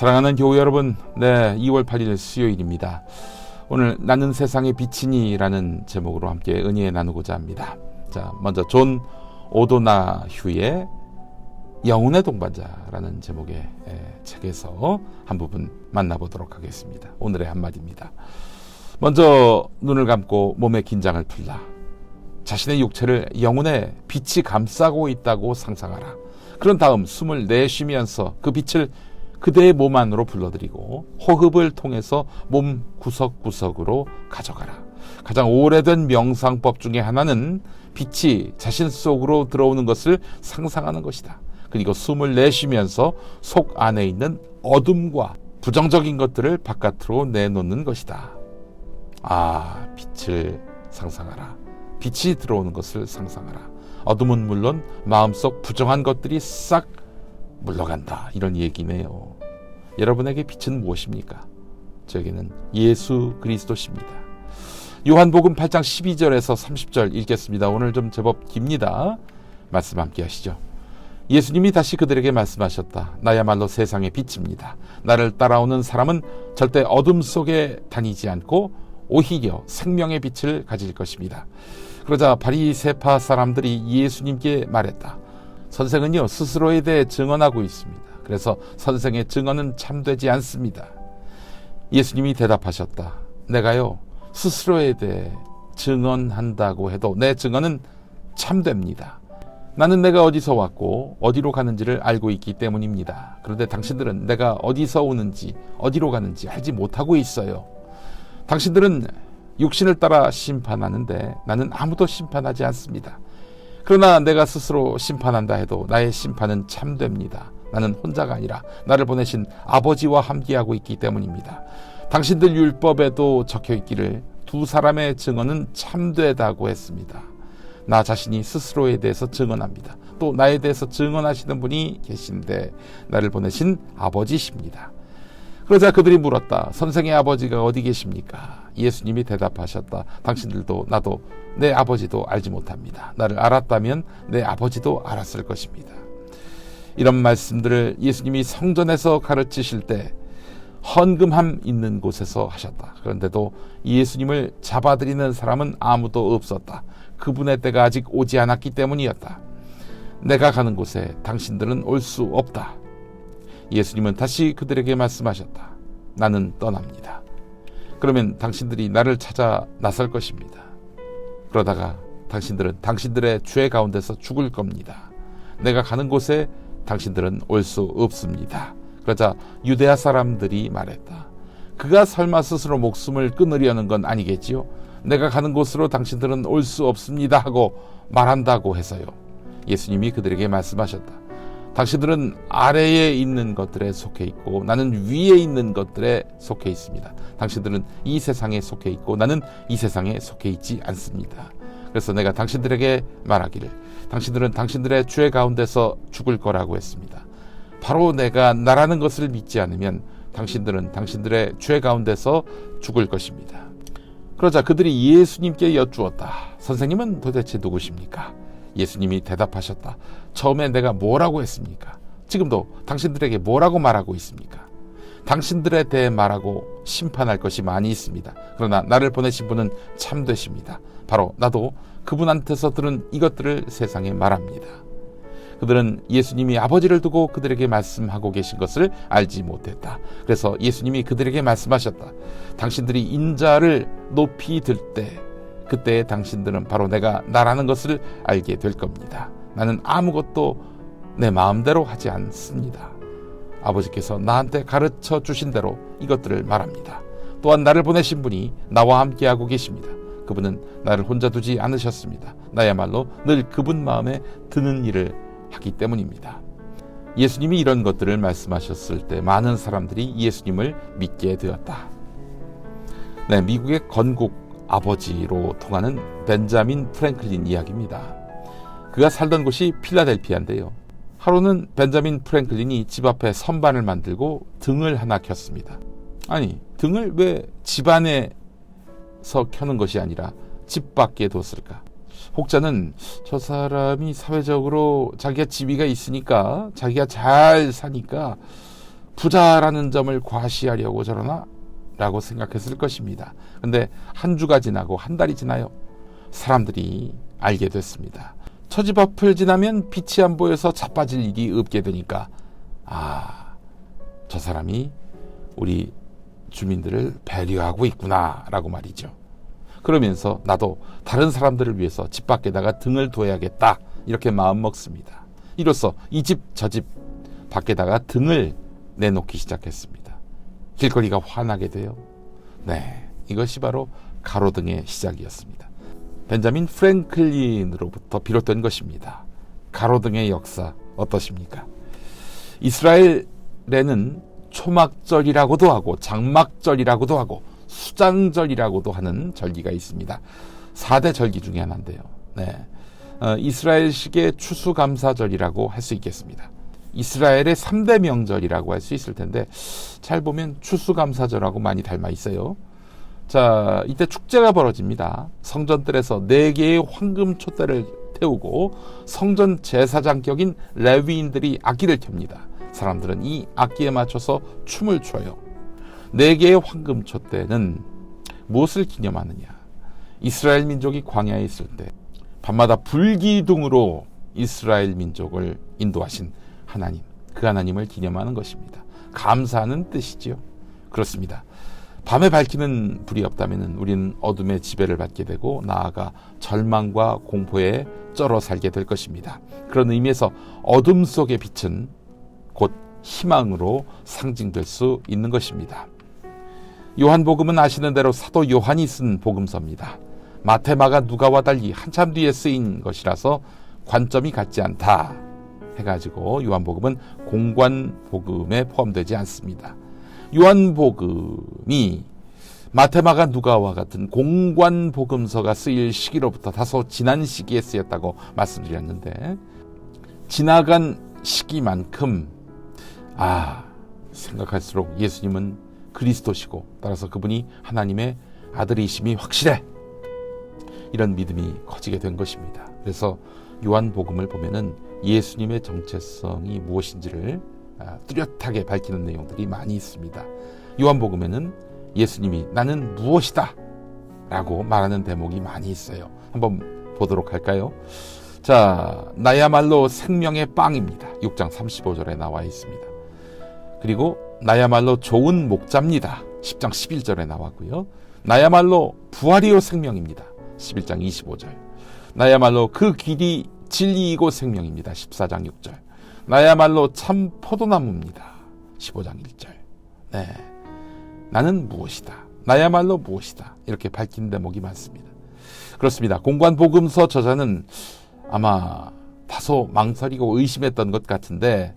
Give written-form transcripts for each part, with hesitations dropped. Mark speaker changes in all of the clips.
Speaker 1: 사랑하는 교우 여러분, 2월 8일 수요일입니다. 오늘 나는 세상의 빛이니 라는 제목으로 함께 은혜 나누고자 합니다. 자, 먼저 존 오도나휴의 영혼의 동반자라는 제목의 책에서 한 부분 만나보도록 하겠습니다. 오늘의 한마디입니다. 먼저 눈을 감고 몸의 긴장을 풀라. 자신의 육체를 영혼의 빛이 감싸고 있다고 상상하라. 그런 다음 숨을 내쉬면서 그 빛을 그대의 몸 안으로 불러들이고 호흡을 통해서 몸 구석구석으로 가져가라. 가장 오래된 명상법 중에 하나는 빛이 자신 속으로 들어오는 것을 상상하는 것이다. 그리고 숨을 내쉬면서 속 안에 있는 어둠과 부정적인 것들을 바깥으로 내놓는 것이다. 빛을 상상하라. 빛이 들어오는 것을 상상하라. 어둠은 물론 마음속 부정한 것들이 싹 물러간다. 이런 얘기네요. 여러분에게 빛은 무엇입니까? 저에게는 예수 그리스도십니다. 요한복음 8장 12절에서 30절 읽겠습니다. 오늘 좀 제법 깁니다. 말씀 함께 하시죠. 예수님이 다시 그들에게 말씀하셨다. 나야말로 세상의 빛입니다. 나를 따라오는 사람은 절대 어둠 속에 다니지 않고 오히려 생명의 빛을 가질 것입니다. 그러자 바리새파 사람들이 예수님께 말했다. 선생은요, 스스로에 대해 증언하고 있습니다. 그래서 선생의 증언은 참되지 않습니다. 예수님이 대답하셨다. 내가요, 스스로에 대해 증언한다고 해도 내 증언은 참됩니다. 나는 내가 어디서 왔고 어디로 가는지를 알고 있기 때문입니다. 그런데 당신들은 내가 어디서 오는지 어디로 가는지 알지 못하고 있어요. 당신들은 육신을 따라 심판하는데 나는 아무도 심판하지 않습니다. 그러나 내가 스스로 심판한다 해도 나의 심판은 참됩니다. 나는 혼자가 아니라 나를 보내신 아버지와 함께하고 있기 때문입니다. 당신들 율법에도 적혀있기를 두 사람의 증언은 참되다고 했습니다. 나 자신이 스스로에 대해서 증언합니다. 또 나에 대해서 증언하시는 분이 계신데 나를 보내신 아버지십니다. 그러자 그들이 물었다. 선생의 아버지가 어디 계십니까? 예수님이 대답하셨다. 당신들도 나도 내 아버지도 알지 못합니다. 나를 알았다면 내 아버지도 알았을 것입니다. 이런 말씀들을 예수님이 성전에서 가르치실 때 헌금함 있는 곳에서 하셨다. 그런데도 예수님을 잡아들이는 사람은 아무도 없었다. 그분의 때가 아직 오지 않았기 때문이었다. 내가 가는 곳에 당신들은 올 수 없다. 예수님은 다시 그들에게 말씀하셨다. 나는 떠납니다. 그러면 당신들이 나를 찾아 나설 것입니다. 그러다가 당신들은 당신들의 죄 가운데서 죽을 겁니다. 내가 가는 곳에 당신들은 올 수 없습니다. 그러자 유대아 사람들이 말했다. 그가 설마 스스로 목숨을 끊으려는 건 아니겠지요? 내가 가는 곳으로 당신들은 올 수 없습니다 하고 말한다고 해서요. 예수님이 그들에게 말씀하셨다. 당신들은 아래에 있는 것들에 속해 있고 나는 위에 있는 것들에 속해 있습니다. 당신들은 이 세상에 속해 있고 나는 이 세상에 속해 있지 않습니다. 그래서 내가 당신들에게 말하기를 당신들은 당신들의 죄 가운데서 죽을 거라고 했습니다. 바로 내가 나라는 것을 믿지 않으면 당신들은 당신들의 죄 가운데서 죽을 것입니다. 그러자 그들이 예수님께 여쭈었다. 선생님은 도대체 누구십니까? 예수님이 대답하셨다. 처음에 내가 뭐라고 했습니까? 지금도 당신들에게 뭐라고 말하고 있습니까? 당신들에 대해 말하고 심판할 것이 많이 있습니다. 그러나 나를 보내신 분은 참되십니다. 바로 나도 그분한테서 들은 이것들을 세상에 말합니다. 그들은 예수님이 아버지를 두고 그들에게 말씀하고 계신 것을 알지 못했다. 그래서 예수님이 그들에게 말씀하셨다. 당신들이 인자를 높이 들 때 그때 당신들은 바로 내가 나라는 것을 알게 될 겁니다. 나는 아무것도 내 마음대로 하지 않습니다. 아버지께서 나한테 가르쳐 주신 대로 이것들을 말합니다. 또한 나를 보내신 분이 나와 함께하고 계십니다. 그분은 나를 혼자 두지 않으셨습니다. 나야말로 늘 그분 마음에 드는 일을 하기 때문입니다. 예수님이 이런 것들을 말씀하셨을 때 많은 사람들이 예수님을 믿게 되었다. 미국의 건국 아버지로 통하는 벤자민 프랭클린 이야기입니다. 그가 살던 곳이 필라델피아인데요. 하루는 벤자민 프랭클린이 집 앞에 선반을 만들고 등을 하나 켰습니다. 아니, 등을 왜 집 안에서 켜는 것이 아니라 집 밖에 뒀을까? 혹자는 저 사람이 사회적으로 자기가 지위가 있으니까 자기가 잘 사니까 부자라는 점을 과시하려고 저러나? 라고 생각했을 것입니다. 근데 한 주가 지나고 한 달이 지나요. 사람들이 알게 됐습니다. 처집 앞을 지나면 빛이 안 보여서 자빠질 일이 없게 되니까 저 사람이 우리 주민들을 배려하고 있구나 라고 말이죠. 그러면서 나도 다른 사람들을 위해서 집 밖에다가 등을 둬야겠다 이렇게 마음 먹습니다. 이로써 이 집 저 집 밖에다가 등을 내놓기 시작했습니다. 길거리가 환하게 돼요. 네, 이것이 바로 가로등의 시작이었습니다. 벤자민 프랭클린으로부터 비롯된 것입니다. 가로등의 역사 어떠십니까? 이스라엘에는 초막절이라고도 하고 장막절이라고도 하고 수장절이라고도 하는 절기가 있습니다. 4대 절기 중에 하나인데요. 네. 이스라엘식의 추수감사절이라고 할 수 있겠습니다. 이스라엘의 3대 명절이라고 할 수 있을 텐데 잘 보면 추수감사절하고 많이 닮아 있어요. 자, 이때 축제가 벌어집니다. 성전뜰에서 4개의 황금 촛대를 태우고 성전 제사장격인 레위인들이 악기를 켭니다. 사람들은 이 악기에 맞춰서 춤을 춰요. 4개의 황금 촛대는 무엇을 기념하느냐? 이스라엘 민족이 광야에 있을 때 밤마다 불기둥으로 이스라엘 민족을 인도하신 하나님, 그 하나님을 기념하는 것입니다. 감사하는 뜻이지요. 그렇습니다. 밤에 밝히는 불이 없다면 우리는 어둠의 지배를 받게 되고 나아가 절망과 공포에 쩔어 살게 될 것입니다. 그런 의미에서 어둠 속의 빛은 곧 희망으로 상징될 수 있는 것입니다. 요한복음은 아시는 대로 사도 요한이 쓴 복음서입니다. 마태, 마가, 누가와 달리 한참 뒤에 쓰인 것이라서 관점이 같지 않다 해가지고 요한복음은 공관복음에 포함되지 않습니다. 요한복음이 마태, 마가, 누가와 같은 공관복음서가 쓰일 시기로부터 다소 지난 시기에 쓰였다고 말씀드렸는데 지나간 시기만큼 생각할수록 예수님은 그리스도시고 따라서 그분이 하나님의 아들이심이 확실해. 이런 믿음이 커지게 된 것입니다. 그래서 요한복음을 보면은 예수님의 정체성이 무엇인지를 뚜렷하게 밝히는 내용들이 많이 있습니다. 요한복음에는 예수님이 나는 무엇이다 라고 말하는 대목이 많이 있어요. 한번 보도록 할까요? 자, 나야말로 생명의 빵입니다. 6장 35절에 나와 있습니다. 그리고 나야말로 좋은 목자입니다. 10장 11절에 나왔고요. 나야말로 부활이요 생명입니다. 11장 25절. 나야말로 그 길이 진리이고 생명입니다. 14장 6절. 나야말로 참 포도나무입니다. 15장 1절. 네, 나는 무엇이다. 나야말로 무엇이다. 이렇게 밝힌 대목이 많습니다. 그렇습니다. 공관복음서 저자는 아마 다소 망설이고 의심했던 것 같은데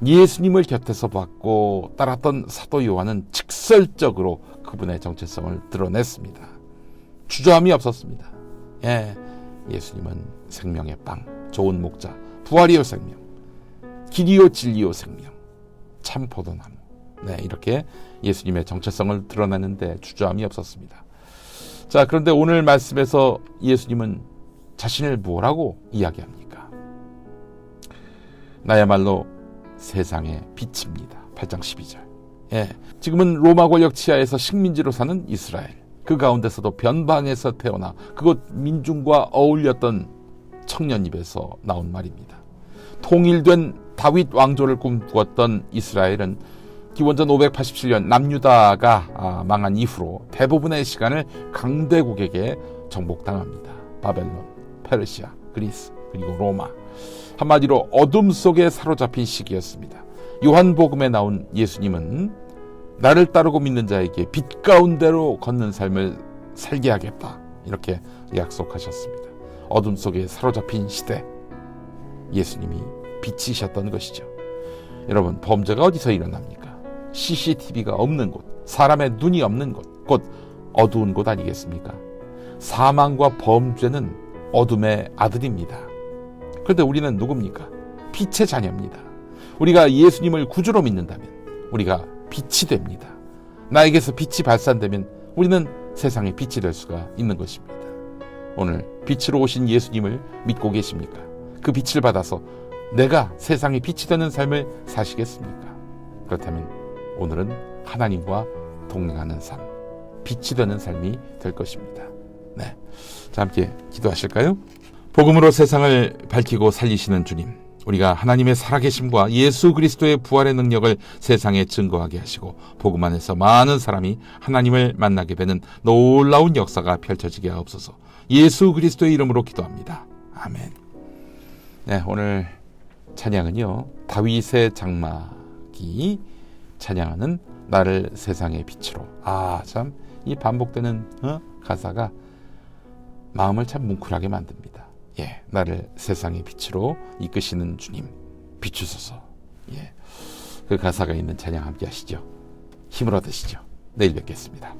Speaker 1: 예수님을 곁에서 봤고 따랐던 사도 요한은 직설적으로 그분의 정체성을 드러냈습니다. 주저함이 없었습니다. 예수님은 생명의 빵, 좋은 목자, 부활이요 생명, 길이요 진리요 생명, 참 포도나무. 네, 이렇게 예수님의 정체성을 드러내는데 주저함이 없었습니다. 자, 그런데 오늘 말씀에서 예수님은 자신을 뭐라고 이야기합니까? 나야말로 세상의 빛입니다. 8장 12절. 지금은 로마 권력 치하에서 식민지로 사는 이스라엘. 그 가운데서도 변방에서 태어나 그곳 민중과 어울렸던 청년 입에서 나온 말입니다. 통일된 다윗 왕조를 꿈꾸었던 이스라엘은 기원전 587년 남유다가 망한 이후로 대부분의 시간을 강대국에게 정복당합니다. 바벨론, 페르시아, 그리스, 그리고 로마. 한마디로 어둠 속에 사로잡힌 시기였습니다. 요한복음에 나온 예수님은 나를 따르고 믿는 자에게 빛 가운데로 걷는 삶을 살게 하겠다. 이렇게 약속하셨습니다. 어둠 속에 사로잡힌 시대, 예수님이 빛이셨던 것이죠. 여러분, 범죄가 어디서 일어납니까? CCTV가 없는 곳, 사람의 눈이 없는 곳, 곧 어두운 곳 아니겠습니까? 사망과 범죄는 어둠의 아들입니다. 그런데 우리는 누굽니까? 빛의 자녀입니다. 우리가 예수님을 구주로 믿는다면 우리가 빛이 됩니다. 나에게서 빛이 발산되면 우리는 세상에 빛이 될 수가 있는 것입니다. 오늘 빛으로 오신 예수님을 믿고 계십니까? 그 빛을 받아서 내가 세상에 빛이 되는 삶을 사시겠습니까? 그렇다면 오늘은 하나님과 동행하는 삶, 빛이 되는 삶이 될 것입니다. 네, 자, 함께 기도하실까요? 복음으로 세상을 밝히고 살리시는 주님, 우리가 하나님의 살아계심과 예수 그리스도의 부활의 능력을 세상에 증거하게 하시고 복음 안에서 많은 사람이 하나님을 만나게 되는 놀라운 역사가 펼쳐지게 하옵소서. 예수 그리스도의 이름으로 기도합니다. 아멘. 네, 오늘 찬양은요, 다윗의 장막이 찬양하는 나를 세상의 빛으로. 참 이 반복되는 가사가 마음을 참 뭉클하게 만듭니다. 예, 나를 세상의 빛으로 이끄시는 주님 비추소서. 예, 그 가사가 있는 찬양 함께 하시죠. 힘을 얻으시죠. 내일 뵙겠습니다.